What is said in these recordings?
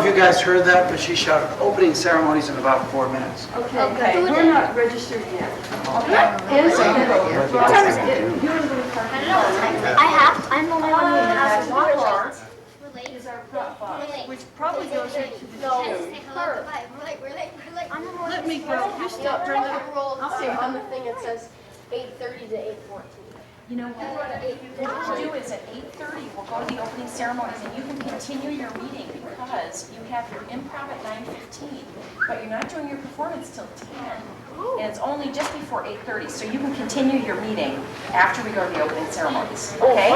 if you guys heard that, but she shouted opening ceremonies in about 4 minutes. Okay. We're not registered yet. I'm the only one who has one car. Is our prop box, which probably goes into the gym. Let me go. You stop during that. I'll see on the thing it says 8:30 to 8:14. You know what? What we'll do is at 8:30, we'll go to the opening ceremonies and you can continue your meeting because you have your improv at 9:15, but you're not doing your performance till 10. And it's only just before 8:30, so you can continue your meeting after we go to the opening ceremonies, okay?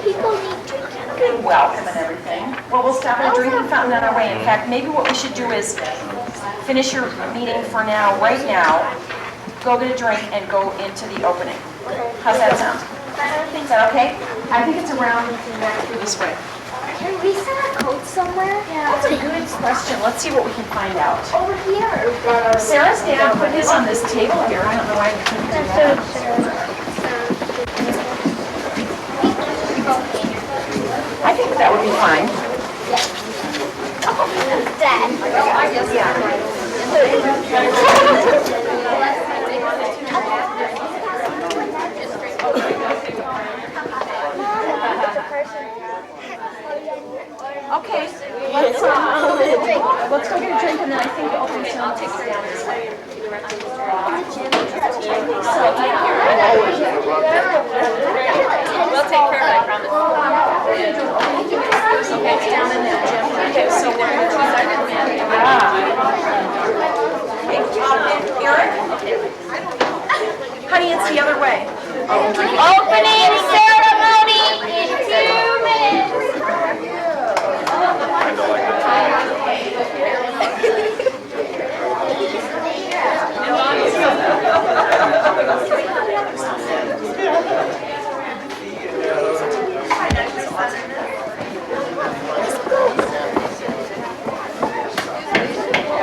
People need drinking. Good welcome and everything. Well, we'll stop at a drinking fountain on our way. In fact, maybe what we should do is finish your meeting for now, right now, go get a drink and go into the opening. How's that sound? Is that okay? I think it's around this way. Can we send a code somewhere? Yeah. That's a good question. Let's see what we can find out. Over here. Sarah's dad put his on this table here. I don't know why we couldn't do that. I think that would be fine. Dad. Okay, let's go get a drink and then I think the opening ceremony is down this way. We'll take care of it, I promise. Okay, it's down in that gym. Okay, so we're going to choose our man. Eric? Honey, it's the other way. Opening ceremony in 2 minutes.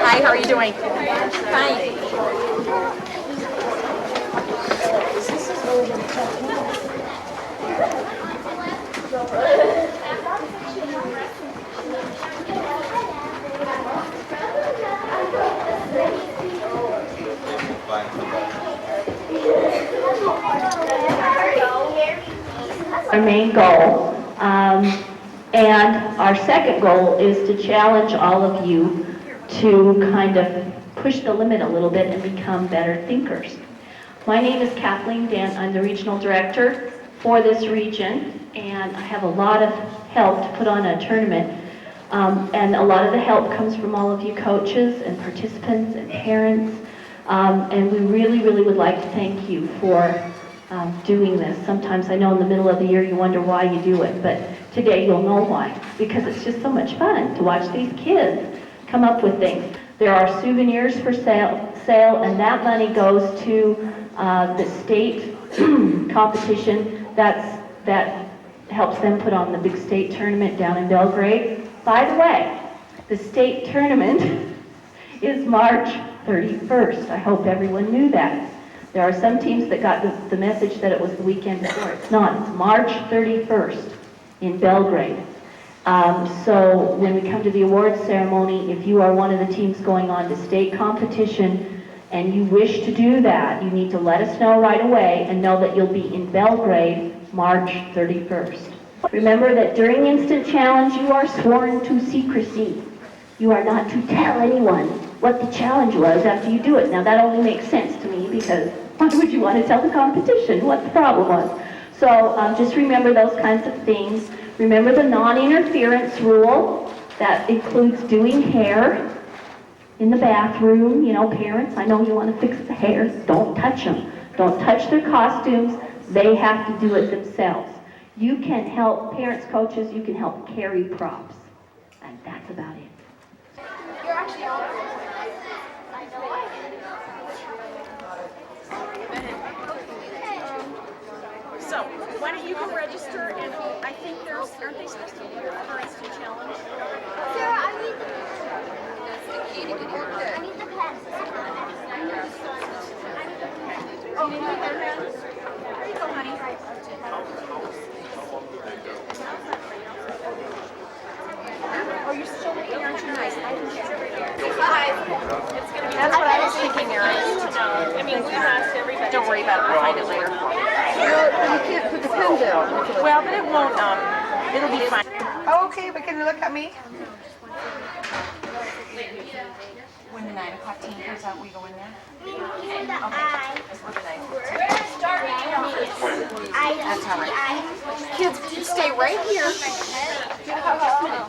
Hi, how are you doing? Fine. Our main goal, and our second goal is to challenge all of you to kind of push the limit a little bit and become better thinkers. My name is Kathleen Dan. I'm the regional director for this region, and I have a lot of help to put on a tournament. And a lot of the help comes from all of you coaches and participants and parents. And we really, really would like to thank you for doing this. Sometimes I know in the middle of the year you wonder why you do it, but today you'll know why. Because it's just so much fun to watch these kids come up with things. There are souvenirs for sale, and that money goes to the state competition that helps them put on the big state tournament down in Belgrade. By the way, the state tournament is March 31st. I hope everyone knew that. There are some teams that got the message that it was the weekend before. It's not. It's March 31st in Belgrade. So when we come to the awards ceremony, if you are one of the teams going on to state competition and you wish to do that, you need to let us know right away and know that you'll be in Belgrade March 31st. Remember that during Instant Challenge, you are sworn to secrecy. You are not to tell anyone what the challenge was after you do it. Now that only makes sense to me because why would you want to tell the competition what the problem was? So just remember those kinds of things. Remember the non-interference rule. That includes doing hair in the bathroom. You know, parents, I know you want to fix the hair. Don't touch them. Don't touch their costumes. They have to do it themselves. You can help, parents, coaches, you can help carry props. And that's about it. You're actually on. I know I am. So, why don't you go register, and I think there's, aren't they supposed to be here for Instant Challenge? Sarah, I need the I need the pen. Oh, you need a pen? There you go, honey. Oh, you're still waiting? won't, it'll be fine. Okay, but can you look at me? When the 9 o'clock team comes out, we go in there? Okay. That's what the 9 That's all right. Kids, stay right here.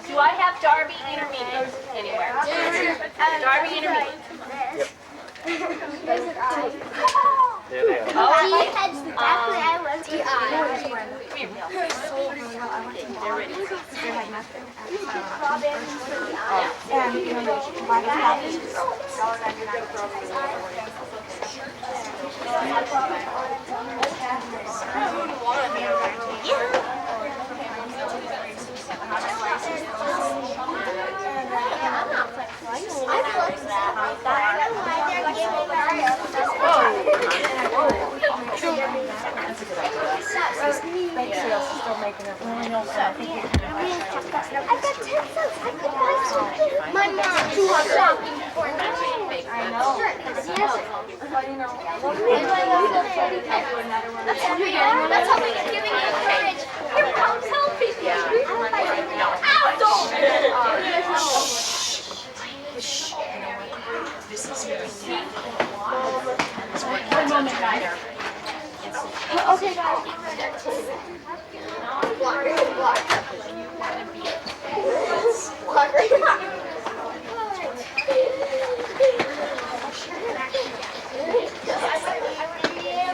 Do I have Darby intermediate anywhere? Darby intermediate. There they are. My head's definitely I love the And you know, my bake sales is still making it. I got 10 cents. I could buy something. My mom too shopping for me. I know. But you know, That's how we get giving you courage. Here comes helping. This is really Okay, guys.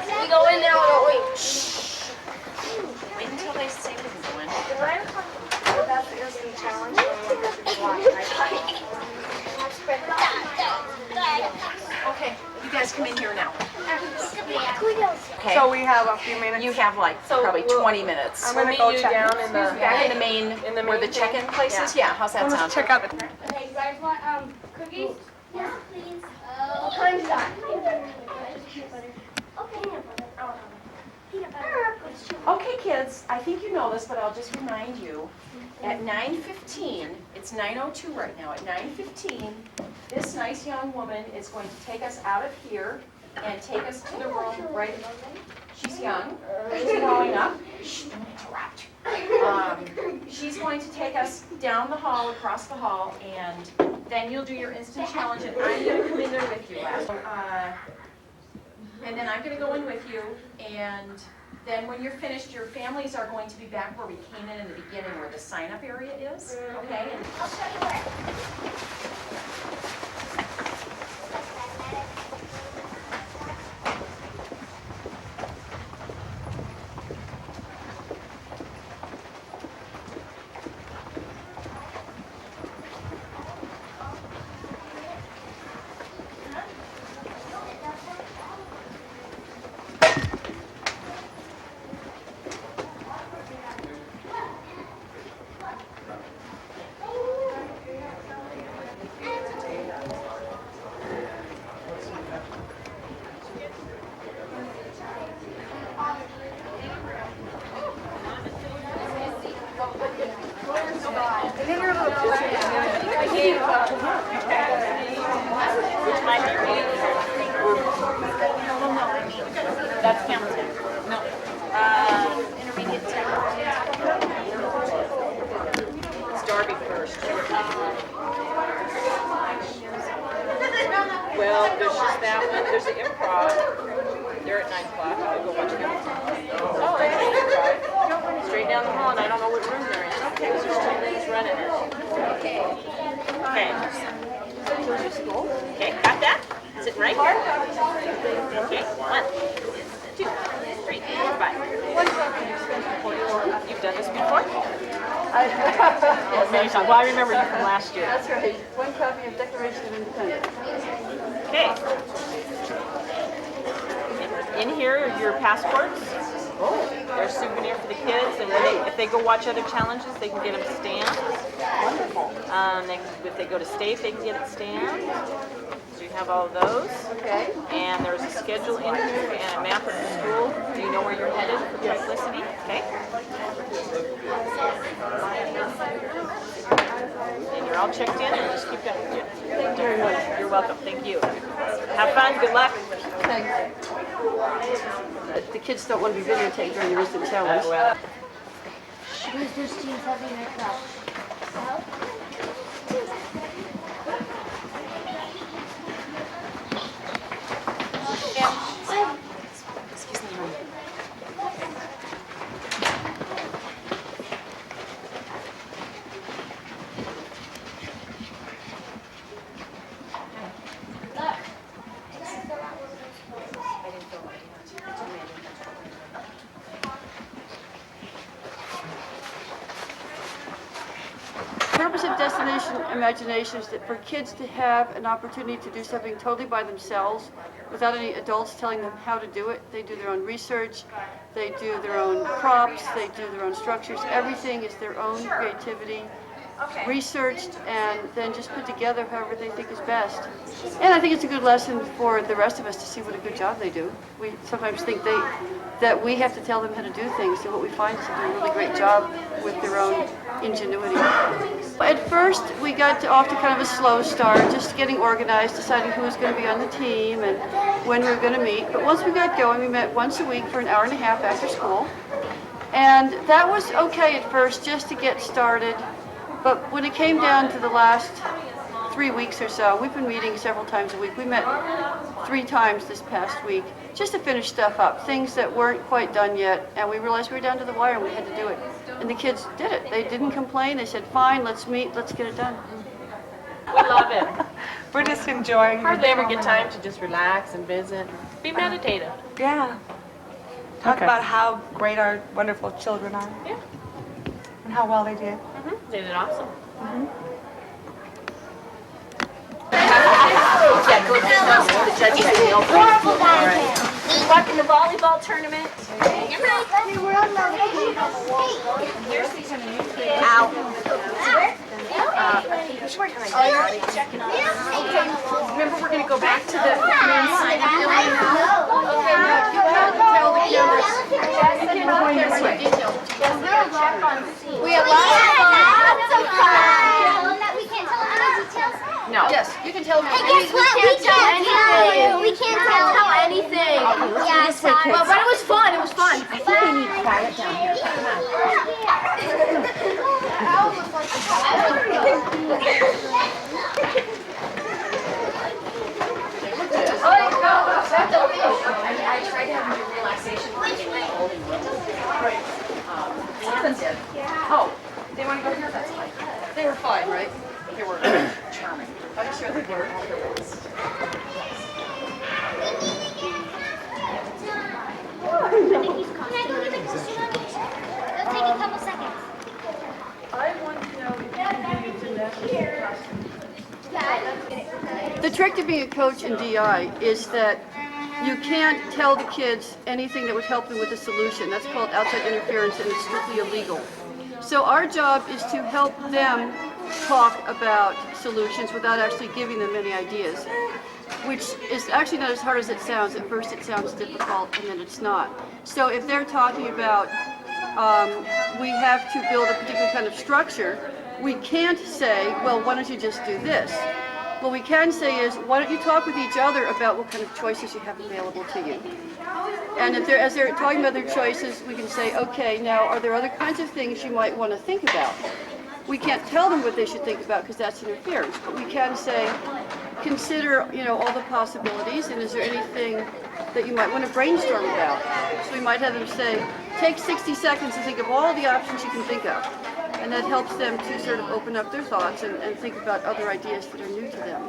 We go in now, don't we? Wait until they say we can go in. that's the instant challenge. Okay, you guys come in here now. Okay. So we have a few minutes. You have like probably 20 minutes. I'm gonna go check. Back in the main, where the check-in place is? Yeah, how's that sound? Check out the. Okay, you guys want cookies? Yes, please. What kind is that? Okay, peanut butter. Okay, kids, I think you know this, but I'll just remind you. At 9:15, it's 9:02 right now, at 9:15, this nice young woman is going to take us out of here and take us to the room right, she's young, she's growing up. Shh, don't interrupt. She's going to take us down the hall, across the hall, and then you'll do your instant challenge, and I'm going to come in there with you. And then I'm going to go in with you, and then when you're finished, your families are going to be back where we came in the beginning, where the sign-up area is, okay? And I'll show you where. that's Hamilton. No. Intermediate It's Darby first. Well, there's just that one. There's the improv. They're at 9 o'clock. I'll go watch them. Oh, that's the improv. Straight down the hall, and I don't know what room they're in. Okay, there's just 2 ladies running it. Okay. Okay. Okay, got that? Sitting right here. Okay, 1, 2, 3, 4, 5. You've done this before? Yes, many times. Well, I remember you from last year. That's right. 1 copy of Declaration of Independence. Okay. In here are your passports. They're a souvenir for the kids, and when if they go watch other challenges, they can get them stamped. Wonderful. If they go to state, they can get it stamped. So you have all of those. Okay. And there's a schedule in here and a map of the school. Do you know where you're headed for Triplicity? Okay. And you're all checked in, and just keep going. Thank you very much. You're welcome. Thank you. Have fun. Good luck. The kids don't want to be videotaped during the instant challenge. Well, Because there's teams having their crash. The purpose of Destination Imagination is that for kids to have an opportunity to do something totally by themselves without any adults telling them how to do it. They do their own research, they do their own props, they do their own structures. Everything is their own creativity, researched, and then just put together however they think is best. And I think it's a good lesson for the rest of us to see what a good job they do. We sometimes think that we have to tell them how to do things, and what we find is they do a really great job with their own ingenuity. At first, we got off to kind of a slow start, just getting organized, deciding who was going to be on the team and when we were going to meet. But once we got going, we met once a week for an hour and a half after school. And that was okay at first, just to get started. But when it came down to the last 3 weeks or so, we've been meeting several times a week. We met 3 times this past week just to finish stuff up, things that weren't quite done yet, and we realized we were down to the wire and we had to do it. And the kids did it. They didn't complain. They said, fine, let's meet, let's get it done. We love it. We're just enjoying. Hardly ever get time to just relax and visit, be meditative. Yeah. Talk about how great our wonderful children are. Yeah. And how well they did. They did awesome. Watching the volleyball tournament. Remember, we're going to go back to the main side of the We have lots of fun. We can't tell them any details. No. Yes, you can tell them. Hey, guess what? We can't tell. We can't tell anything. Yes, but it was fun. It was fun. I think we need quiet down here. I tried having a relaxation. Oh, they want to go here? That's fine. They were fine, right? They were charming. I'm sure they were. Can I go get the costume on? It'll take a couple seconds. I want to know if you costume. The trick to being a coach in DI is that you can't tell the kids anything that would help them with a solution. That's called outside interference, and it's strictly illegal. So our job is to help them talk about solutions without actually giving them any ideas, which is actually not as hard as it sounds. At first it sounds difficult, and then it's not. So if they're talking about we have to build a particular kind of structure, we can't say, well, why don't you just do this? What we can say is, why don't you talk with each other about what kind of choices you have available to you? And if as they're talking about their choices, we can say, okay, now are there other kinds of things you might want to think about? We can't tell them what they should think about because that's interference, but we can say, consider, all the possibilities, and is there anything that you might want to brainstorm about? So we might have them say, take 60 seconds to think of all the options you can think of. And that helps them to sort of open up their thoughts and think about other ideas that are new to them.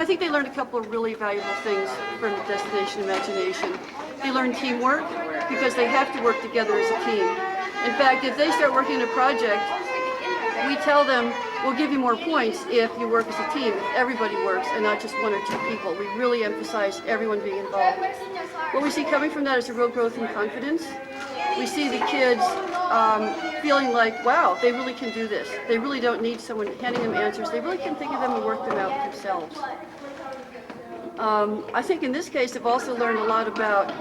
I think they learned a couple of really valuable things from Destination Imagination. They learn teamwork because they have to work together as a team. In fact, if they start working on a project, we tell them, we'll give you more points if you work as a team, if everybody works and not just 1 or 2 people. We really emphasize everyone being involved. What we see coming from that is a real growth in confidence. We see the kids feeling like, wow, they really can do this. They really don't need someone handing them answers. They really can think of them and work them out themselves. I think in this case, they've also learned a lot about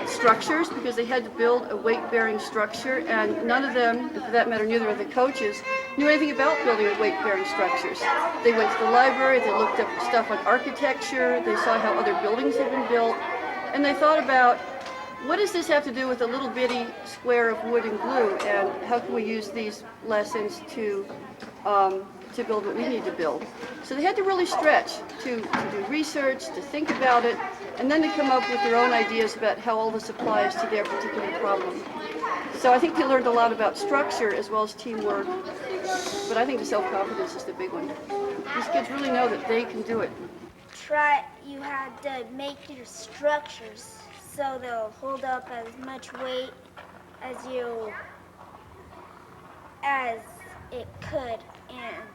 structures because they had to build a weight-bearing structure, and none of them, and for that matter, neither of the coaches, knew anything about building weight-bearing structures. They went to the library, they looked up stuff on architecture, they saw how other buildings had been built, and they thought about what does this have to do with a little bitty square of wood and glue, and how can we use these lessons to build what we need to build? So they had to really stretch to do research, to think about it, and then to come up with their own ideas about how all this applies to their particular problem. So I think they learned a lot about structure as well as teamwork, but I think the self-confidence is the big one. These kids really know that they can do it. You had to make your structures so they'll hold up as much weight as it could, and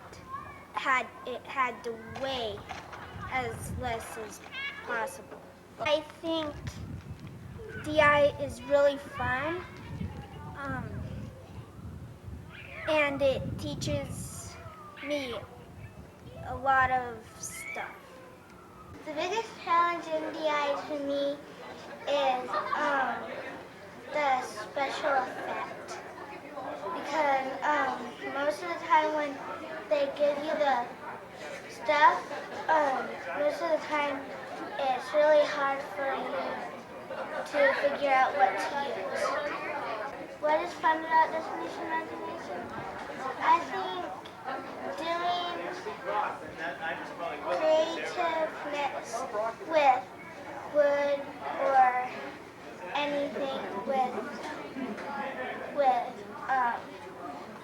it had to weigh as less as possible. I think DI is really fun, and it teaches me a lot of stuff. The biggest challenge in DI for me is the special effect. Because most of the time when they give you the stuff, most of the time it's really hard for you to figure out what to use. What is fun about Destination Imagination? I think doing creativeness with wood or anything with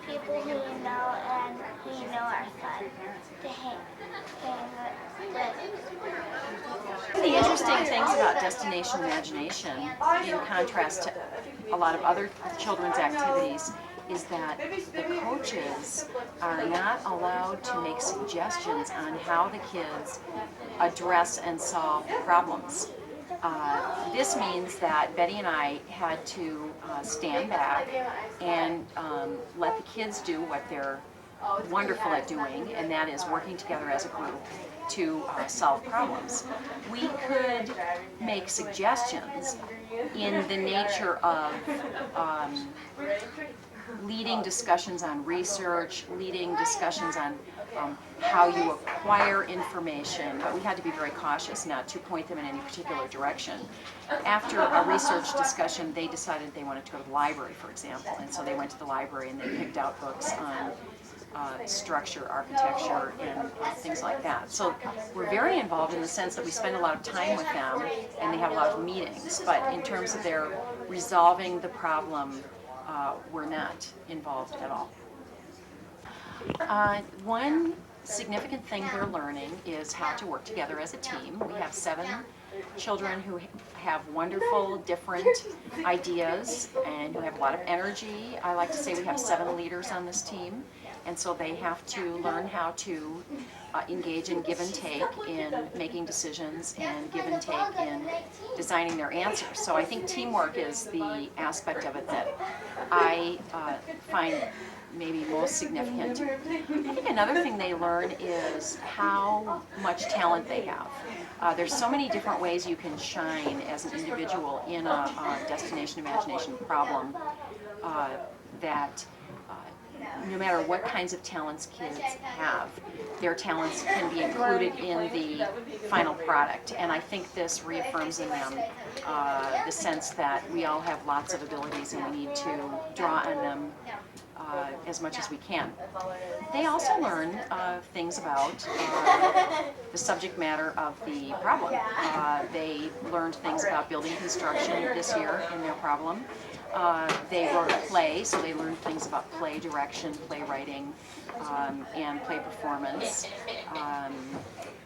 people who you know and who you know are fun to hang with. One of the interesting things about Destination Imagination, in contrast to a lot of other children's activities, is that the coaches are not allowed to make suggestions on how the kids address and solve problems. This means that Betty and I had to stand back and let the kids do what they're wonderful at doing, and that is working together as a group to solve problems. We could make suggestions in the nature of leading discussions on research, leading discussions on how you acquire information, but we had to be very cautious not to point them in any particular direction. After a research discussion, they decided they wanted to go to the library, for example, and so they went to the library and they picked out books on structure, architecture, and things like that. So we're very involved in the sense that we spend a lot of time with them and they have a lot of meetings, but in terms of their resolving the problem, we're not involved at all. One significant thing they're learning is how to work together as a team. We have 7 children who have wonderful different ideas and who have a lot of energy. I like to say we have 7 leaders on this team, and so they have to learn how to engage in give and take in making decisions and give and take in designing their answers. So I think teamwork is the aspect of it that I find maybe most significant. I think another thing they learn is how much talent they have. There's so many different ways you can shine as an individual in a Destination Imagination problem that no matter what kinds of talents kids have, their talents can be included in the final product. And I think this reaffirms in them the sense that we all have lots of abilities and we need to draw on them as much as we can. They also learn things about the subject matter of the problem. They learned things about building construction this year in their problem. They wrote a play, so they learned things about play direction, playwriting, and play performance.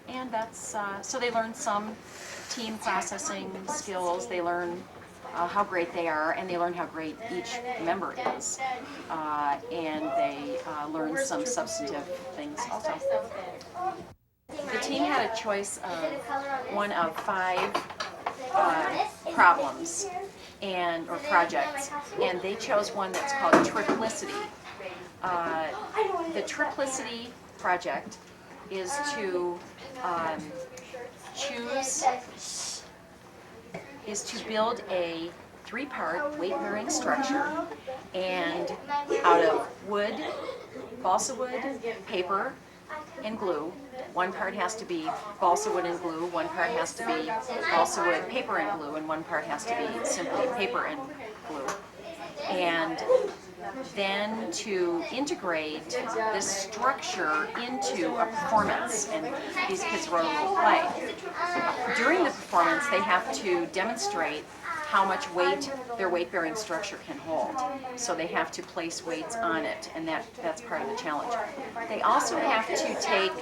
And that's, so they learned some team processing skills. They learn how great they are, and they learn how great each member is. And they learn some substantive things also. The team had a choice of one of 5 problems or projects, and they chose one that's called Triplicity. The Triplicity project is to build a 3-part weight-bearing structure, and out of wood, balsa wood, paper, and glue. One part has to be balsa wood and glue, one part has to be balsa wood, paper and glue, and one part has to be simply paper and glue. And then to integrate this structure into a performance, and these kids wrote a little play. During the performance, they have to demonstrate how much weight their weight-bearing structure can hold. So they have to place weights on it, and that's part of the challenge. They also have to take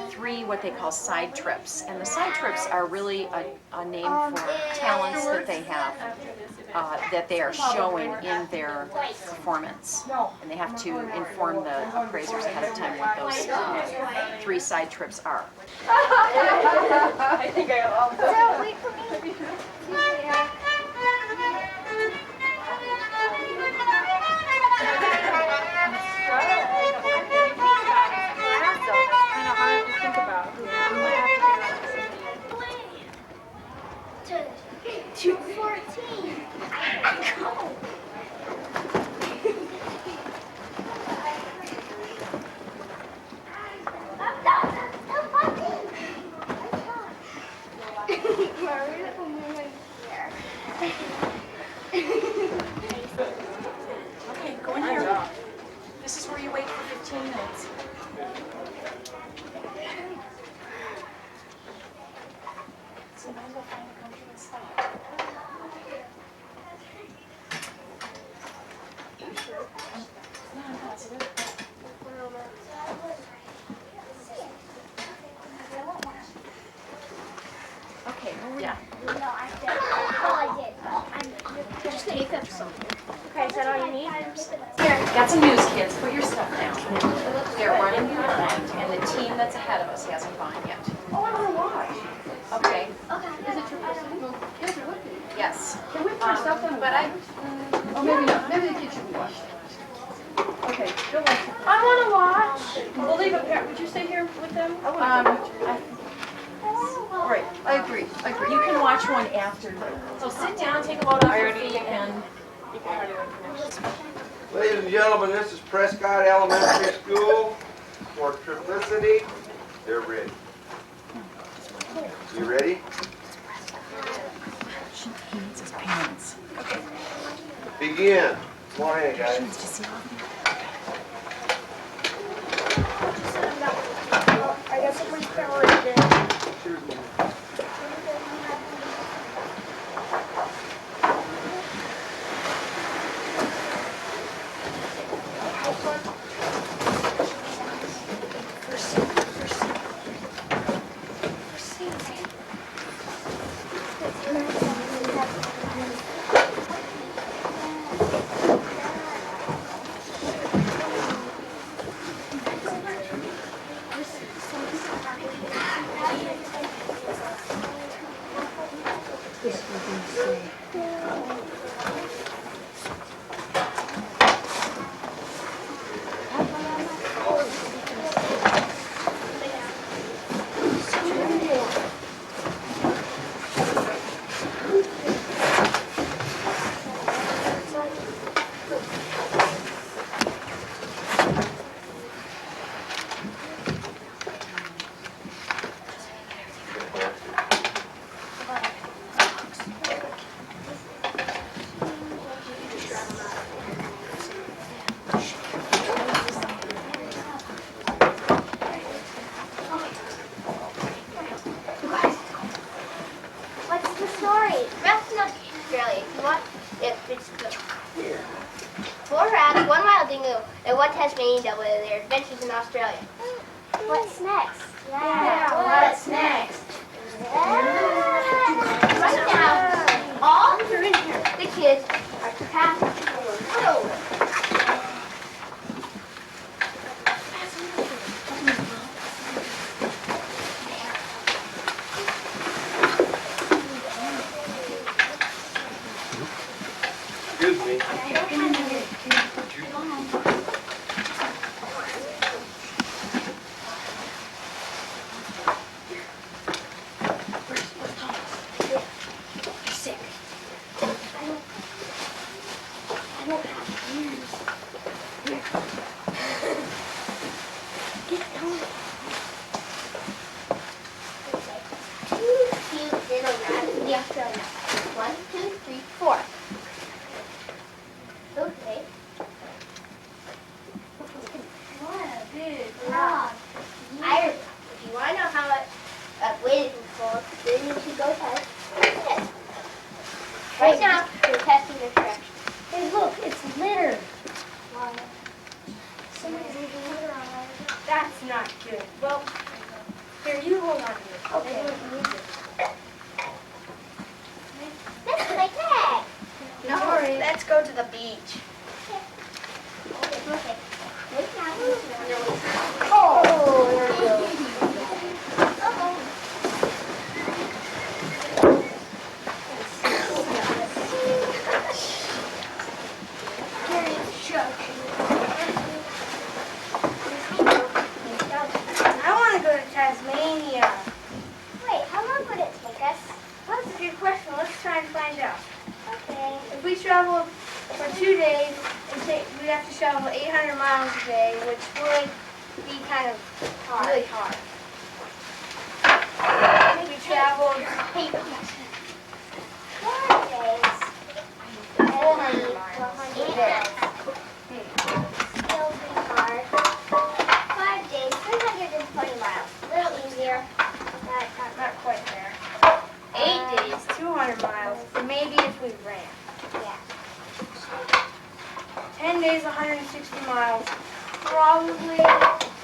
3 what they call side trips, and the side trips are really a name for talents that they have, that they are showing in their performance. And they have to inform the appraisers ahead of time what those 3 side trips are. I think I So wait for me. To 14. Go. Okay, go in here. This is where you wait for 15 minutes. So now we'll find a comfortable spot. Okay, yeah. No, I did. Oh, I did. Just take up something. Okay, is that all you need? Got some news, kids. Put your stuff down. They're running behind, and the team that's ahead of us hasn't gone yet. Oh, I want to watch. Okay. Is it Triplicity? Well, kids are looking. Yes. Can we put stuff on the But I. Oh, maybe not. Maybe the kids should watch. Okay, go watch. I want to watch. We'll leave a pair. Would you stay here with them? Right, I agree. You can watch one after. So sit down, take a load off your feet, and. Ladies and gentlemen, this is Prescott Elementary School for Triplicity. They're ready. You ready? He needs his parents. Okay. Begin. Come on in, guys. I got somebody's power right there. What's the story? Rest in Australia. If you want, it's good. 4 rats, 1 wild dingo, and 1 Tasmanian devil in their adventures in Australia. What's next? Yeah, what's next? Right now, all the kids are to pass over. Excuse me. Get Two cute little rats in the Australia. 1, 2, 3, 4. Okay. What a big rock. If you want to know how much weight it can hold, then you should go test it. Right now, we're testing the traction. Hey, look, it's litter. Somebody's leaving litter on my. That's not good. Well, here, you hold on to it. Okay. That's my tag. No, let's go to the beach. Okay. Oh, there we go. I want to go to Tasmania. Wait, how long would it take us? That's a good question. Let's try and find out. Okay. If we travel for 2 days, we'd have to travel 800 miles a day, which would be kind of really hard. If we traveled 4 days, 400 miles. Still be hard. 5 days, 320 miles. A little easier. Not quite there. 8 days, 200 miles. Maybe if we ran. Yeah. 10 days, 160 miles. Probably,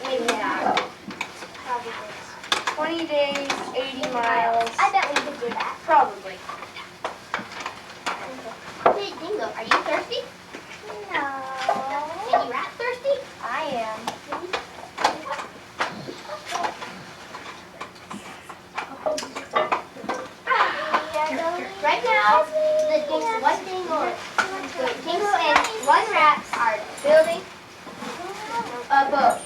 maybe not. Probably. 20 days, 80 miles. I bet we could do that. Probably. Hey, Dingo, are you thirsty? No. Any rat thirsty? I am. Right now, the Dingo and 1 rat are building a boat.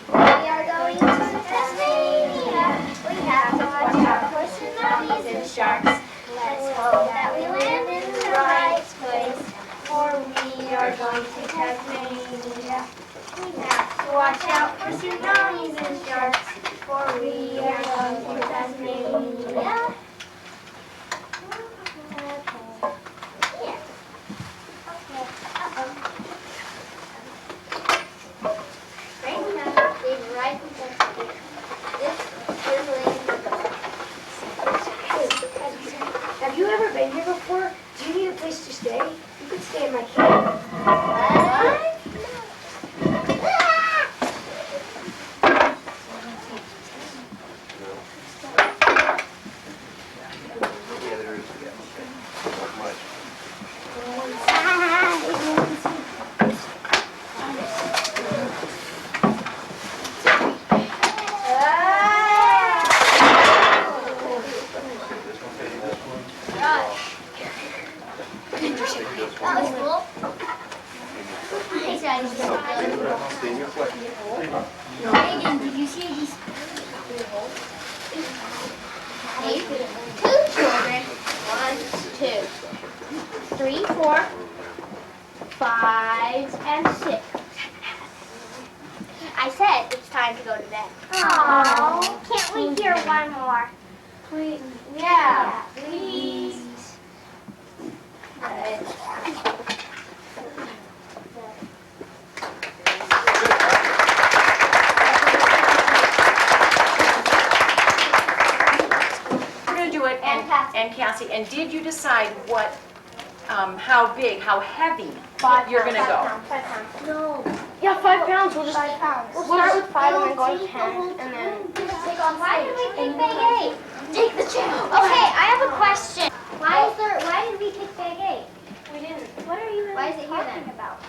We are going to Tasmania. We have to watch out for tsunamis and sharks. Let's hope that we land in the right place, for we are going to Tasmania. We have to watch out for tsunamis and sharks, for we are going to Tasmania. Have you ever been here before? Do you need a place to stay? You could stay in my cabin. What? Megan, did you see these? 2 children. 1, 2, 3, 4, 5, and 6. I said it's time to go to bed. Oh, can't we hear one more? Please. Yeah, please. And Cassie, and did you decide what, how big, how heavy you're going to go? 5 pounds. No. Yeah, 5 pounds. We'll just 5 pounds. we'll start with 5 and then go to 10, and then Why did we pick bag 8? Take the challenge. Okay, I have a question. Why did we pick bag 8? we didn't. What are you really talking about?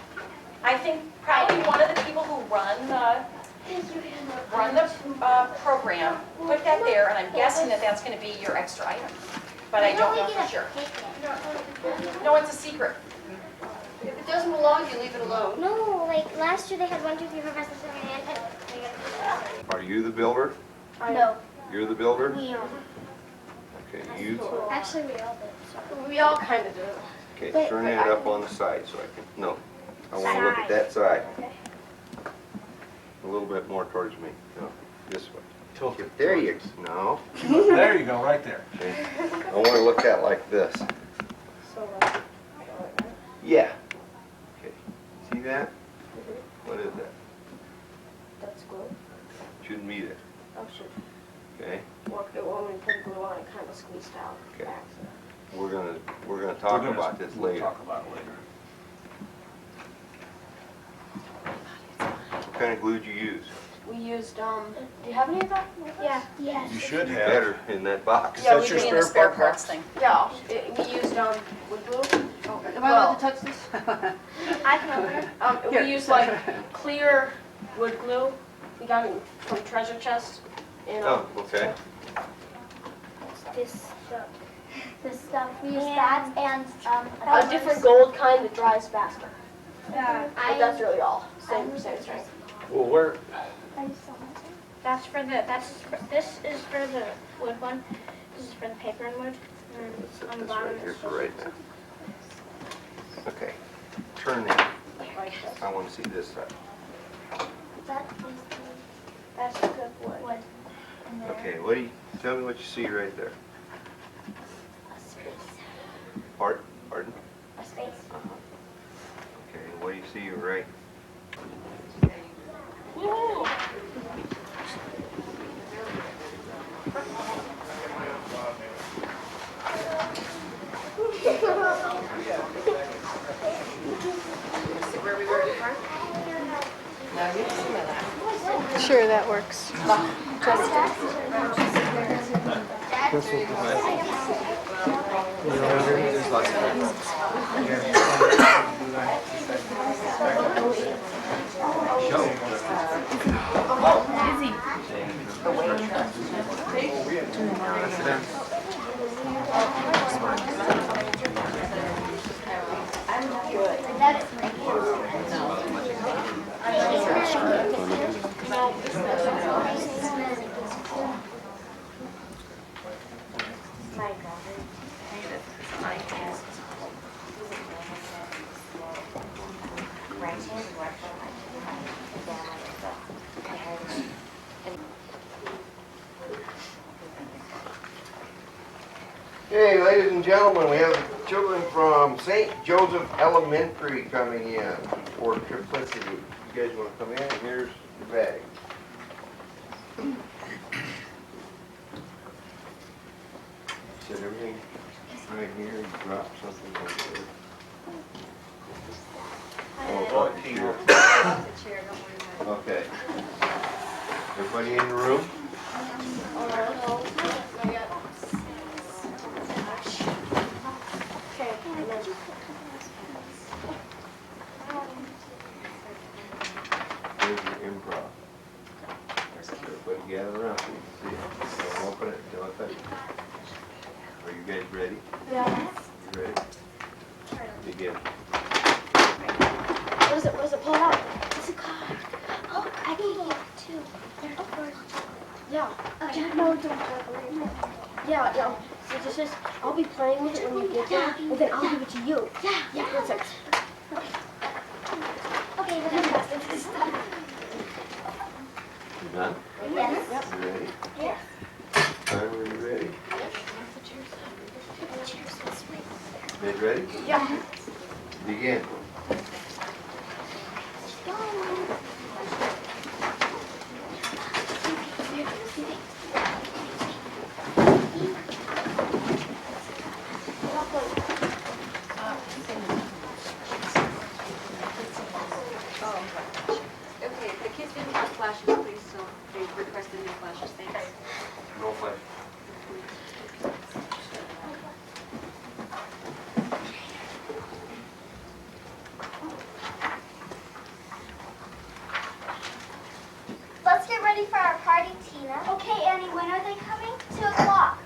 I think probably one of the people who run the program put that there, and I'm guessing that that's going to be your extra item. But I don't know for sure. No, it's a secret. If it doesn't belong, you leave it alone. No, like last year they had 1, 2, 3, 4, 5, 6, 7, 8, 9, 10. Are you the builder? No. You're the builder? We are. Okay, you, Actually, we all did. We all kind of do. okay, turn that up on the side so I can, no. I want to look at that side. little bit more towards me. No, this way. Tilt it. There you go. No. There you go, right there. Okay. I want to look at like this. So, Yeah. Okay. See that? What is that? that's glue. Shouldn't be there. Oh, shoot. Okay. Well, when we put glue on, it kind of squeezed out. Okay. Back, so. We're gonna talk about this We'll later. talk about it later. What kind of glue did you use? We used, do you have any of that? Yeah. Yes. You should You have. better in that box. Yeah, That's we your bring in the spare spare part parts box? thing. Yeah, we used, wood glue. Am I allowed to touch this? I can open it. We used like clear wood glue. We got it from Treasure Chest. And, Oh, okay. This stuff. This stuff. We use that and a different gold kind that dries faster. Yeah. But that's really all. Same strength. Well, where, That's for the. This is for the wood one. This is for the paper and wood. And Let's on set the this bottom right here is for right now. Okay. Turn that. Like this. I want to see this side. That's good wood. Okay. What do you? Tell me what you see right there. A space. Pardon? A space. Okay. What do you see right? Where we were before? Sure, that works. Okay, ladies and gentlemen, we have children from St. Joseph Elementary coming in for Triplicity. You guys want to come in? Here's your bag. Set everything right here. You drop something right there. Oh, here. Okay. Everybody in the room? Here's your improv. Everybody gather around so you can see it. Don't open it, don't touch it. Are you guys ready? Yeah. You ready? Begin. What is it? What does it pull out? It's a card. Oh, I can get it too. Yeah. No, don't. Yeah. So this is, I'll be playing with it when you get there, and then I'll give it to you. Yeah. Yeah, perfect. Okay, but I'm fast. You done? Yes. You ready? Yes. Tyler, are you ready? Guys ready? Yeah. Begin. Okay, the kids didn't have flashes, please, so they requested new flashes, thanks. No flash. Let's get ready for our party, Tina. Okay, Annie, when are they coming? 2 o'clock.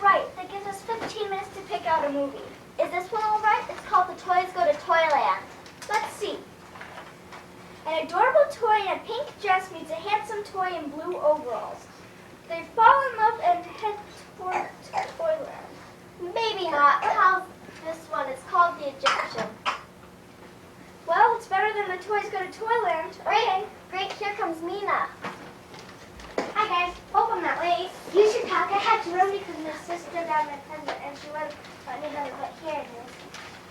Right, that gives us 15 minutes to pick out a movie. Is this one all right? It's called The Toys Go to Toyland. Let's see. An adorable toy in a pink dress meets a handsome toy in blue overalls. They fall in love and head toward Toyland. Maybe not. How's this one? It's called The Egyptian. Well, it's better than the toys go to Toyland. Okay. Great, here comes Mina. Hi guys, hope I'm not late. You should talk. I had to run because my sister got my present and she wouldn't let me have it, but here it is.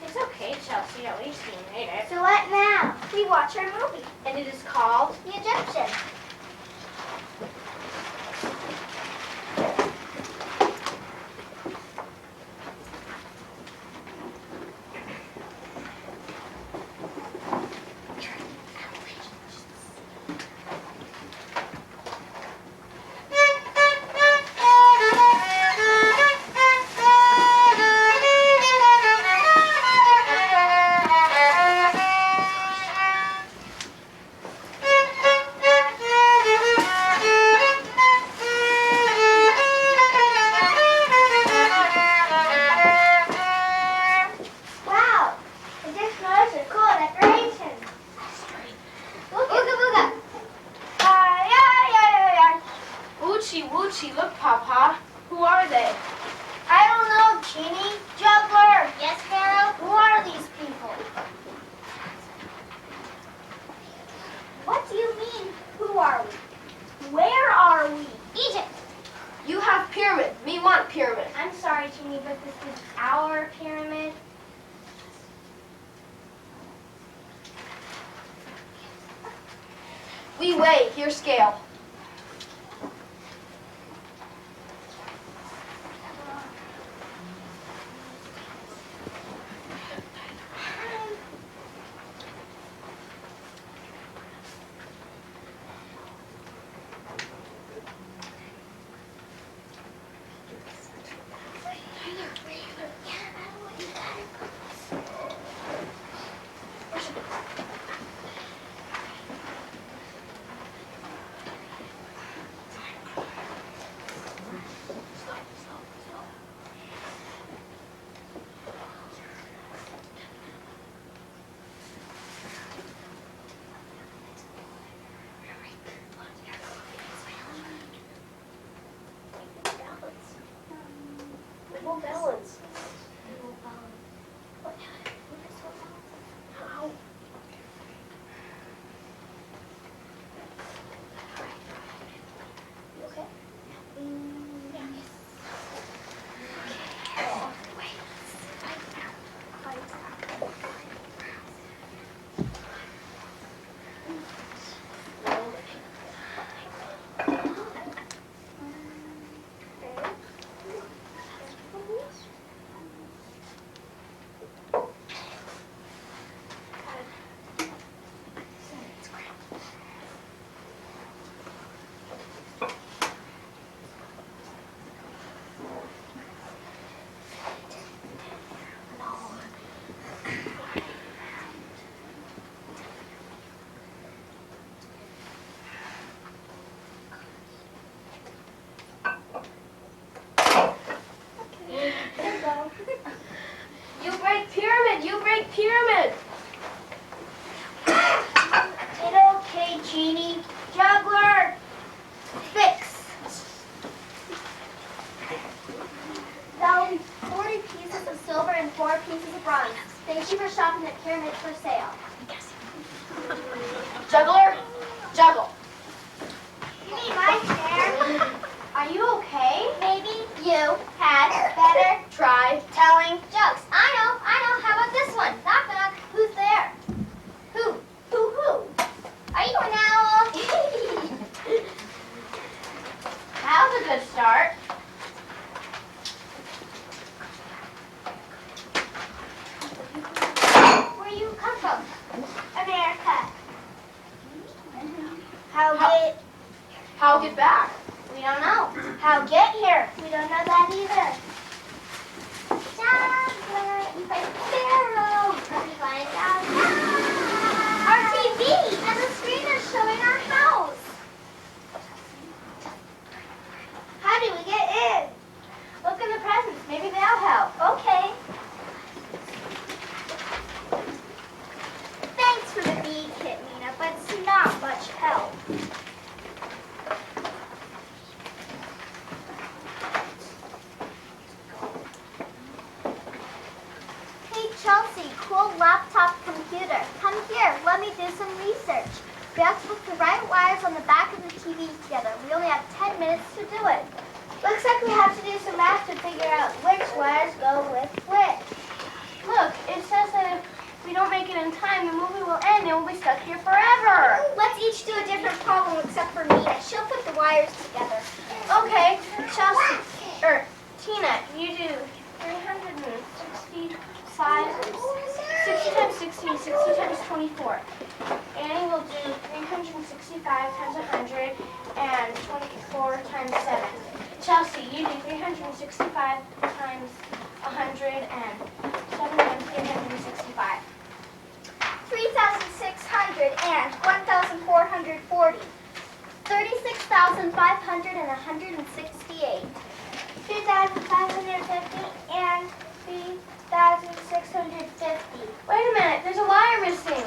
It's okay, Chelsea. At least you made it. So what now? We watch our movie. And it is called? The Egyptian. Woochie, look, Papa. Who are they? I don't know, Genie. Juggler. Yes, Pharaoh? Who are these people? What do you mean, who are we? Where are we? Egypt. You have pyramid. Me want pyramid. I'm sorry, Genie, but this is our pyramid. We weigh. Here scale. Balance. How? You okay? You break pyramid. It's okay, Genie. Juggler. Fix. That'll be 40 pieces of silver and 4 pieces of bronze. Thank you for shopping at Pyramid for sale. Juggler, juggle. You need my share? Are you okay? Maybe you had better try telling jokes. I know. How about this one? Knock knock. Who's there? Who? Are you an owl? That was a good start. Where you come from? America. How get back? We don't know. How get here? We don't know that either. Juggler, by Pharaoh. We find out now. Our TV and the screen is showing our house. How do we get in? Look in the presents. Maybe they'll help. Okay. Thanks for the bead kit, Mina, but it's not much help. Hey, Chelsea, cool laptop do some research. We have to put the right wires on the back of the TV together. We only have 10 minutes to do it. Looks like we have to do some math to figure out which wires go with which. Look, it says that if we don't make it in time, the movie will end and we'll be stuck here forever. Let's each do a different problem except for Nina. She'll put the wires together. Okay, Chelsea, Tina, you do 365, 60 times 16, 60 times 24. Annie will do 365 times 100 and 24 times 7. Chelsea, you do 365 times 100 and 7 times 365. 3,600 and 1,440. 36,500 and 168. 2,550 and 3,650. Wait a minute, there's a wire missing.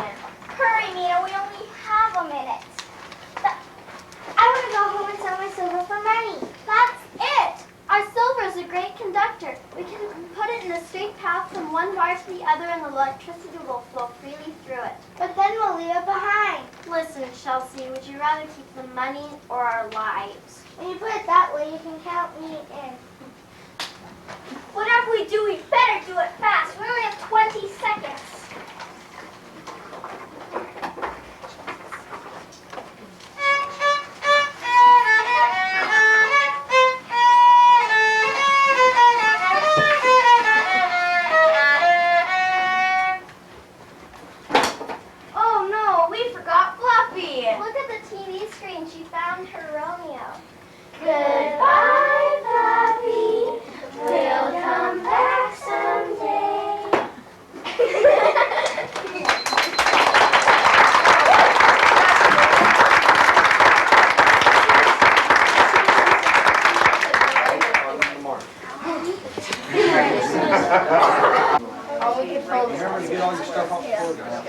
Hurry, Nina, we only have a minute. I want to go home and sell my silver for money. That's it! Our silver is a great conductor. We can put it in a straight path from one wire to the other and the electricity will flow freely through it. But then we'll leave it behind. Listen, Chelsea, would you rather keep the money or our lives? When you put it that way, you can count me in. Whatever we do, we better do it fast. We only have 20 seconds. Oh no, we forgot Fluffy. Look at the TV screen. She found her Romeo. Goodbye, Fluffy. We'll come back someday. Remember to get all your stuff off the floor, guys.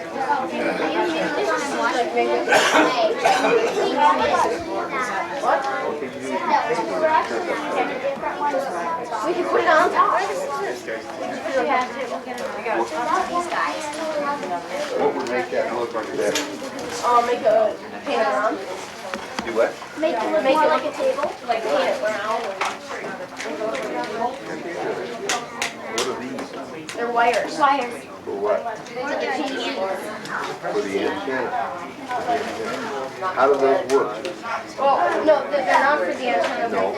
We can put it on top. What would make that look like that? Make a paint it brown. Do what? Make it look more like a table. Like paint it brown. What are these? They're wires. Wires. For what? For the TV. For the antenna. How do those work? Well, no, they're not for the antenna. No.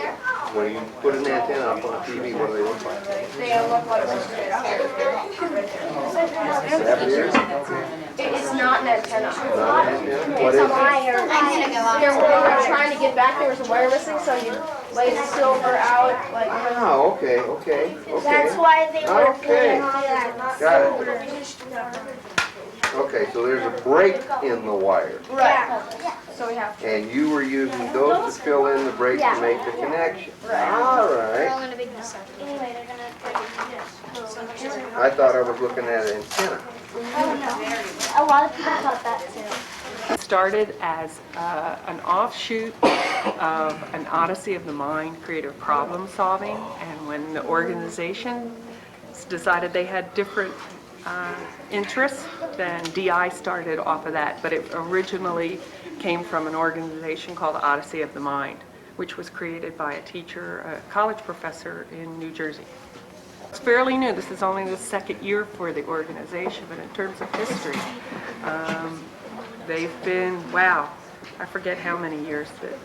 When you put an antenna up on a TV, what do they look like? They look like this. That here? It's not an antenna. Not an antenna? What It's a is it? wire. When we were trying to get back, there was a wire missing, so you lay the silver out like. Oh, okay. That's why they were Okay. putting all that Got silver. it. Okay, so there's a break in the wire. Right. So we have to. And you were using those to fill in the break to make the connection. All right. Anyway, they're gonna put this. I thought I was looking at an antenna. A lot of people thought that too. Started as an offshoot of an Odyssey of the Mind, creative problem solving, and when the organization decided they had different interests, then DI started off of that, but it originally came from an organization called Odyssey of the Mind, which was created by a teacher, a college professor in New Jersey. It's fairly new. This is only the second year for the organization, but in terms of history, they've been, wow, I forget how many years that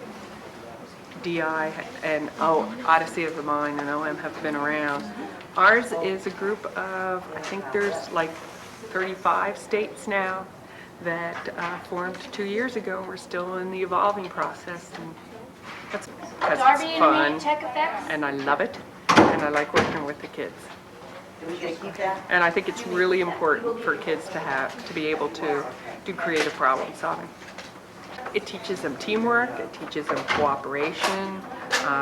DI and Odyssey of the Mind and OM have been around. Ours is a group of, I think there's like 35 states now that formed 2 years ago. We're still in the evolving process, and that's because it's fun, Tech effects. and I love it, and I like working with the kids. And I think it's really important for kids to be able to do creative problem solving. It teaches them teamwork, it teaches them cooperation,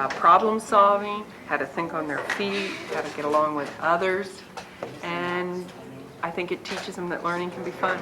problem solving, how to think on their feet, how to get along with others, and I think it teaches them that learning can be fun.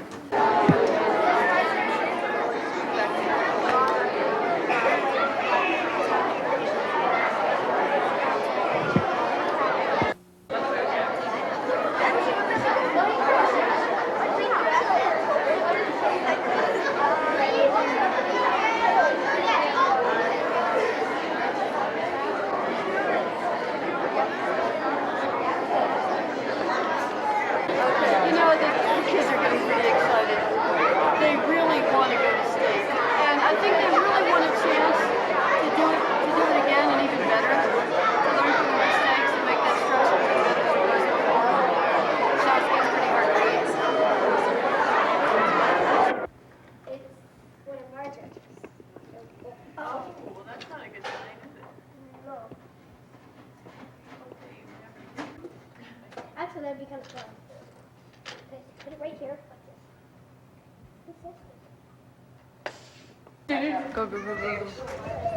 Go, go, go, go, go.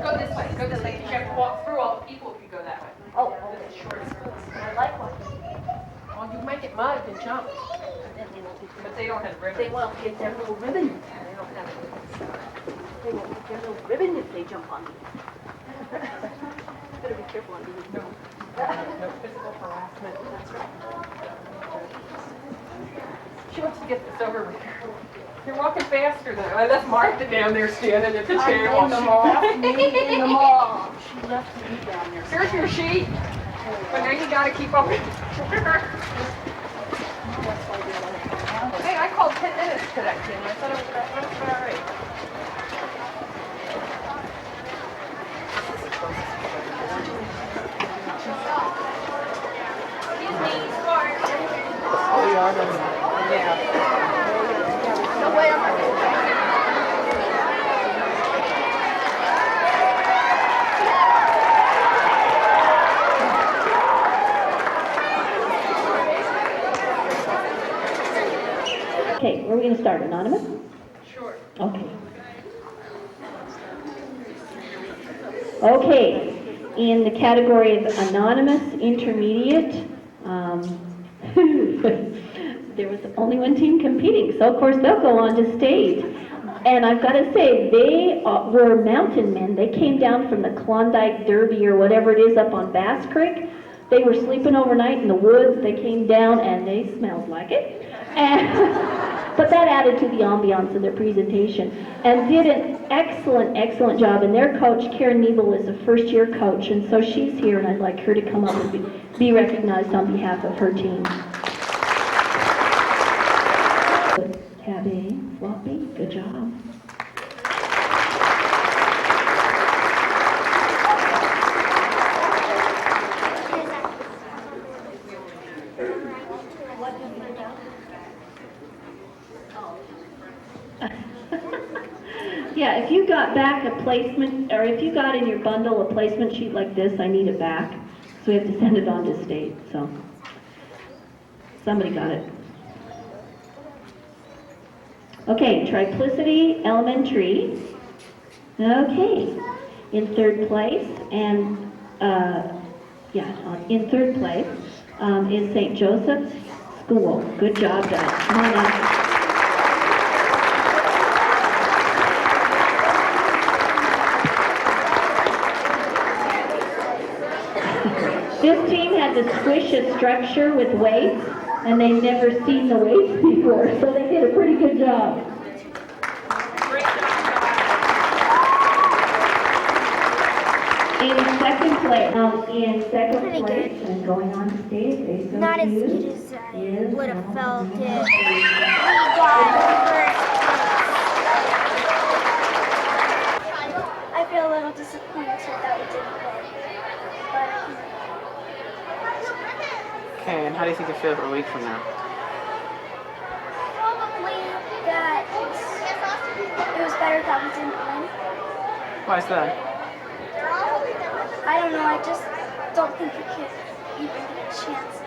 Go this way, go this way. You have to walk through all the people if you go that way. Oh, It's short. I like one. Well, you might get mugged and jump. But they don't have ribbons. They won't get their little ribbon. They don't have it. They won't get their little ribbon if they jump on me. Better be careful on these. No physical harassment. That's right. She wants to get this over with. You're walking faster than I left Martha down there standing at the chair. I'm in the mall. Me in the mall. She left me down there. Here's your sheet. But now you gotta keep up with her. Hey, I called 10 minutes to that kid. I thought it was all right. Oh, yeah. No way, I'm not going to. Okay, where are we going to start? Anonymous? Sure. Okay. Okay, in the category of anonymous intermediate, there was only one team competing, so of course they'll go on to state. And I've got to say, they were mountain men. They came down from the Klondike Derby or whatever it is up on Bass Creek. They were sleeping overnight in the woods. They came down and they smelled like it. But that added to the ambiance of their presentation and did an excellent, excellent job. And their coach, Karen Niebel, is a first-year coach, and so she's here, and I'd like her to come up and be recognized on behalf of her team. Tab A, Floppy, good job. Yeah, if you got back a placement, or if you got in your bundle a placement sheet like this, I need it back. So we have to send it on to state, so. Somebody got it. Okay, Triplicity Elementary. Okay, in third place, and, in third place is St. Joseph's School. Good job, guys. Come on up. This team had to squish a structure with weights, and they've never seen the weights before, so they did a pretty good job. In second place, and going on stage, Not as good as I would have felt if we got first place. I feel a little disappointed that we didn't win. Okay, and how do you think you feel for a week from now? Probably that it was better that we didn't win. Why is that? I don't know, I just don't think we could even get a chance